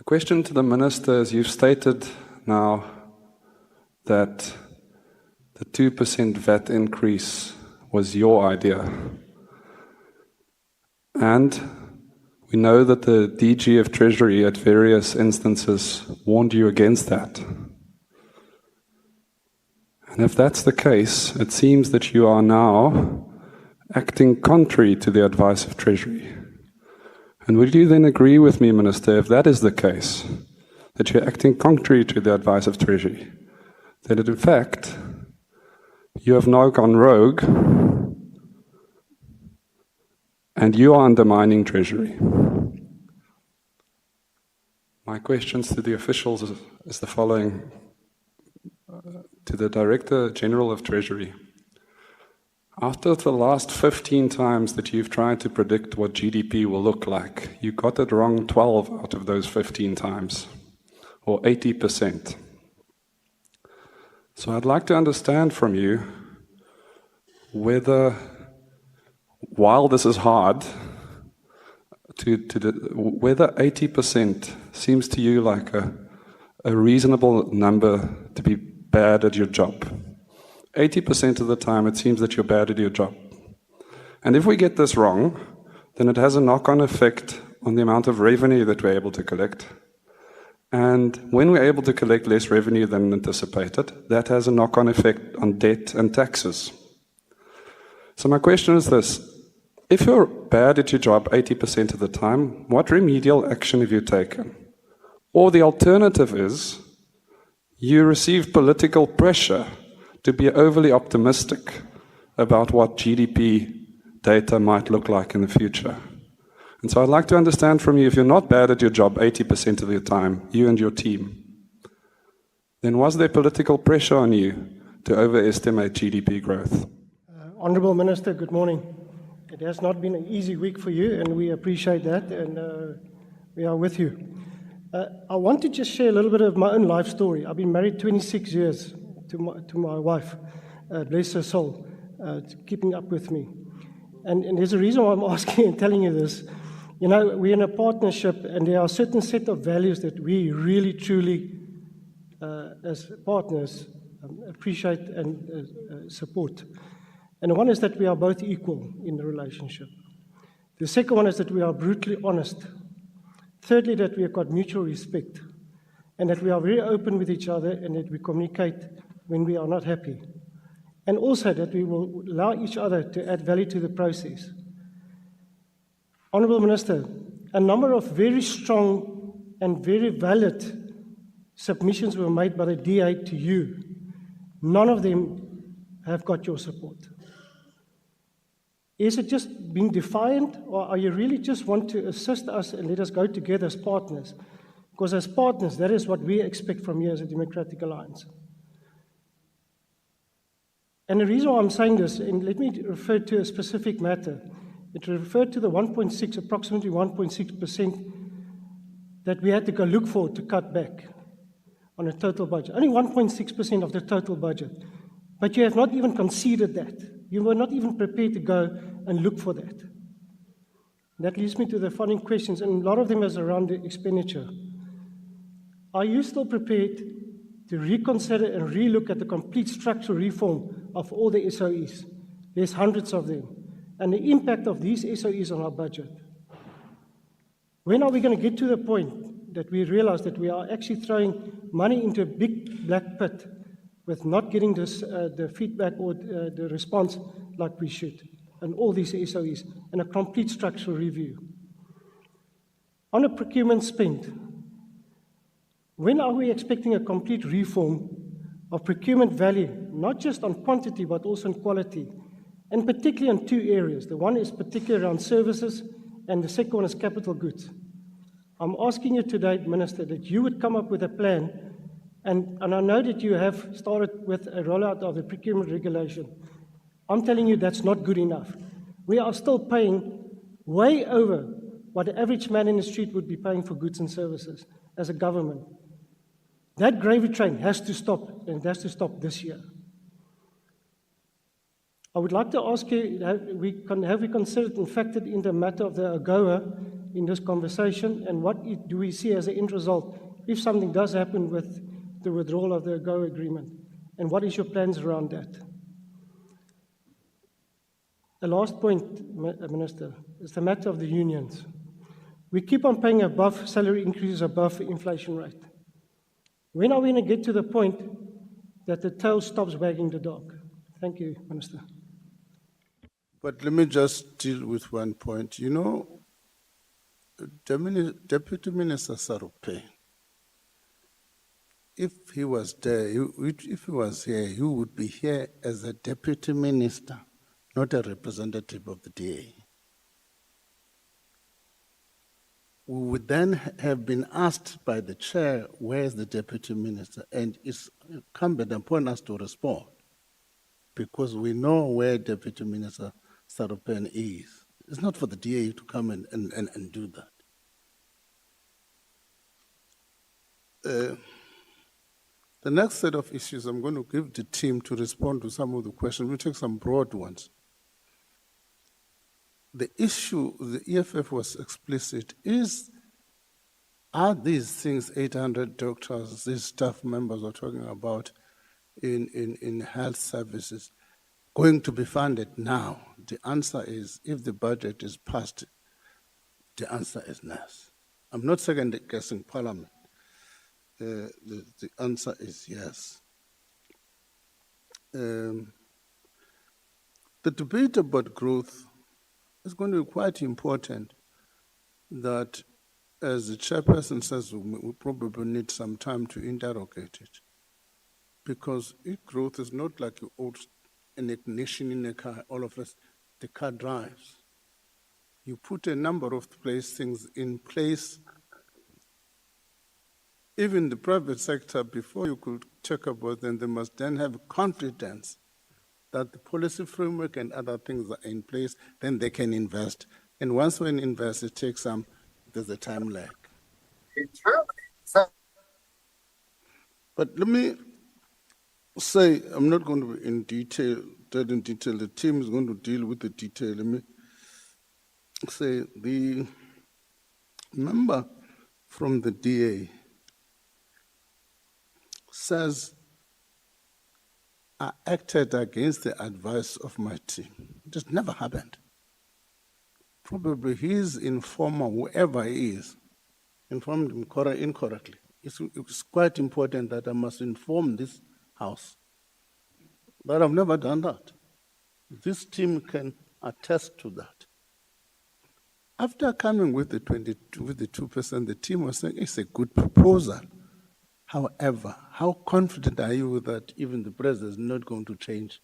question to the Minister is, you've stated now that the 2% VAT increase was your idea. And we know that the DG of Treasury at various instances warned you against that. And if that's the case, it seems that you are now acting contrary to the advice of Treasury. And would you then agree with me, Minister, if that is the case, that you're acting contrary to the advice of Treasury, that in fact you have now gone rogue and you are undermining Treasury? My questions to the officials is the following. To the Director General of Treasury. After the last 15 times that you've tried to predict what GDP will look like, you got it wrong 12 out of those 15 times, or 80%. So I'd like to understand from you whether, while this is hard, whether 80% seems to you like a reasonable number to be bad at your job. 80% of the time it seems that you're bad at your job. And if we get this wrong, then it has a knock-on effect on the amount of revenue that we're able to collect. And when we're able to collect less revenue than anticipated, that has a knock-on effect on debt and taxes. So my question is this: if you're bad at your job 80% of the time, what remedial action have you taken? Or the alternative is, you received political pressure to be overly optimistic about what GDP data might look like in the future. And so I'd like to understand from you, if you're not bad at your job 80% of the time, you and your team, then was there political pressure on you to overestimate GDP growth? Honourable Minister, good morning. It has not been an easy week for you, and we appreciate that, and we are with you. I want to just share a little bit of my own life story. I've been married 26 years to my wife, bless her soul, keeping up with me. And there's a reason why I'm asking and telling you this. You know, we're in a partnership, and there are a certain set of values that we really, truly, as partners, appreciate and support. And one is that we are both equal in the relationship. The second one is that we are brutally honest. Thirdly, that we have got mutual respect, and that we are very open with each other, and that we communicate when we are not happy. And also that we will allow each other to add value to the process. Honourable Minister, a number of very strong and very valid submissions were made by the DA to you. None of them have got your support. Is it just being defiant, or are you really just want to assist us and let us go together as partners? Because as partners, that is what we expect from you as a Democratic Alliance. And the reason why I'm saying this, and let me refer to a specific matter. It referred to the 1.6, approximately 1.6% that we had to go look for to cut back on a total budget. Only 1.6% of the total budget. But you have not even considered that. You were not even prepared to go and look for that. That leads me to the following questions, and a lot of them is around the expenditure. Are you still prepared to reconsider and relook at the complete structural reform of all the SOEs? There's hundreds of them. And the impact of these SOEs on our budget. When are we going to get to the point that we realize that we are actually throwing money into a big black pit with not getting this, the feedback or the response like we should, and all these SOEs, and a complete structural review? On a procurement spend, when are we expecting a complete reform of procurement value, not just on quantity, but also on quality, and particularly in two areas? The one is particularly around services, and the second one is capital goods. I'm asking you today, Minister, that you would come up with a plan. And I know that you have started with a rollout of the procurement regulation. I'm telling you that's not good enough. We are still paying way over what the average man in the street would be paying for goods and services as a government. That gravy train has to stop, and it has to stop this year. I would like to ask you, have we considered and factored in the matter of the AGOA in this conversation, and what do we see as an end result if something does happen with the withdrawal of the AGOA agreement, and what is your plans around that? The last point, Minister, is the matter of the unions. We keep on paying above salary increases above inflation rate. When are we going to get to the point that the tail stops wagging the dog? Thank you, Minister. But let me just deal with one point. You know, Deputy Minister Sarupe, if he was there, if he was here, he would be here as a deputy minister, not a representative of the DA. We would then have been asked by the chair, where's the deputy minister? And it's incumbent upon us to respond, because we know where Deputy Minister Sarupen is. It's not for the DA to come and do that. The next set of issues, I'm going to give the team to respond to some of the questions. We'll take some broad ones. The issue, the EFF was explicit, are these things, 800 doctors, these staff members are talking about in health services, going to be funded now? The answer is, if the budget is passed, the answer is yes. I'm not second-guessing Parliament. The answer is yes. The debate about growth is going to be quite important, that, as the chairperson says, we probably need some time to interrogate it. Because growth is not like an ignition in a car, all of us, the car drives. You put a number of things in place. Even the private sector, before you could talk about them, they must then have confidence that the policy framework and other things are in place, then they can invest. And once we invest, it takes there's a time lag. But let me say, I'm not going to be in detail. The team is going to deal with the detail. Let me say, the member from the DA says, I acted against the advice of my team. It has never happened. Probably his informer, whoever he is, informed him incorrectly. It's quite important that I must inform this House that I've never done that. This team can attest to that. After coming with the 2%, the team was saying it's a good proposal. However, how confident are you that even the president is not going to change?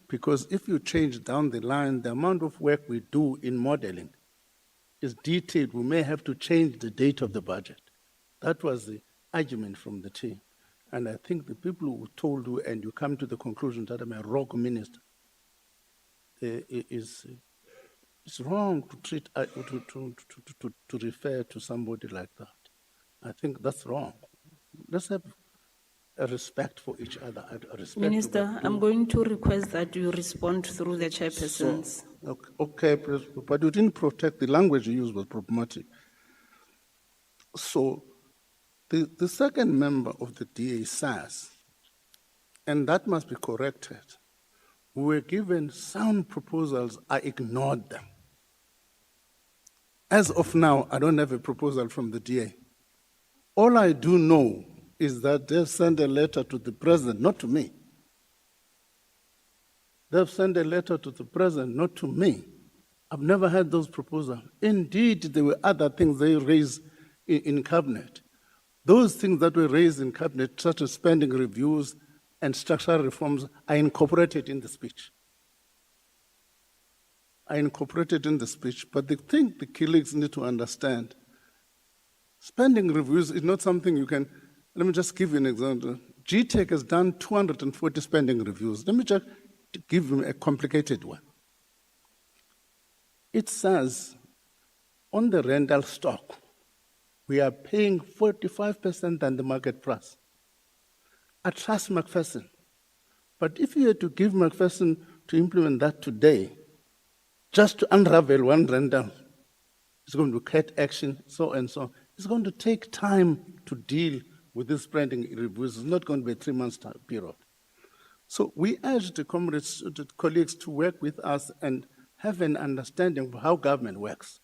Because if you change down the line, the amount of work we do in modeling is detailed. We may have to change the date of the budget. That was the argument from the team. And I think the people who told you, and you come to the conclusion that I'm a rogue minister, it's wrong to treat to refer to somebody like that. I think that's wrong. Let's have a respect for each other. Minister, I'm going to request that you respond through the chairpersons. So, okay, but you didn't protect the language you used was problematic. So the second member of the DA says, and that must be corrected, we were given sound proposals, I ignored them. As of now, I don't have a proposal from the DA. All I do know is that they've sent a letter to the president, not to me. They've sent a letter to the president, not to me. I've never had those proposals. Indeed, there were other things they raised in cabinet. Those things that were raised in cabinet, such as spending reviews and structural reforms, are incorporated in the speech. But the thing the colleagues need to understand, spending reviews is not something you can. Let me just give you an example. GTech has done 240 spending reviews. Let me just give you a complicated one. It says on the rental stock, we are paying 45% than the market price. I trust McPherson. But if you had to give McPherson to implement that today, just to unravel one rental, it's going to cut action, so and so. It's going to take time to deal with this spending reviews. It's not going to be a 3 months period. So we urge the comrades, the colleagues to work with us and have an understanding of how government works.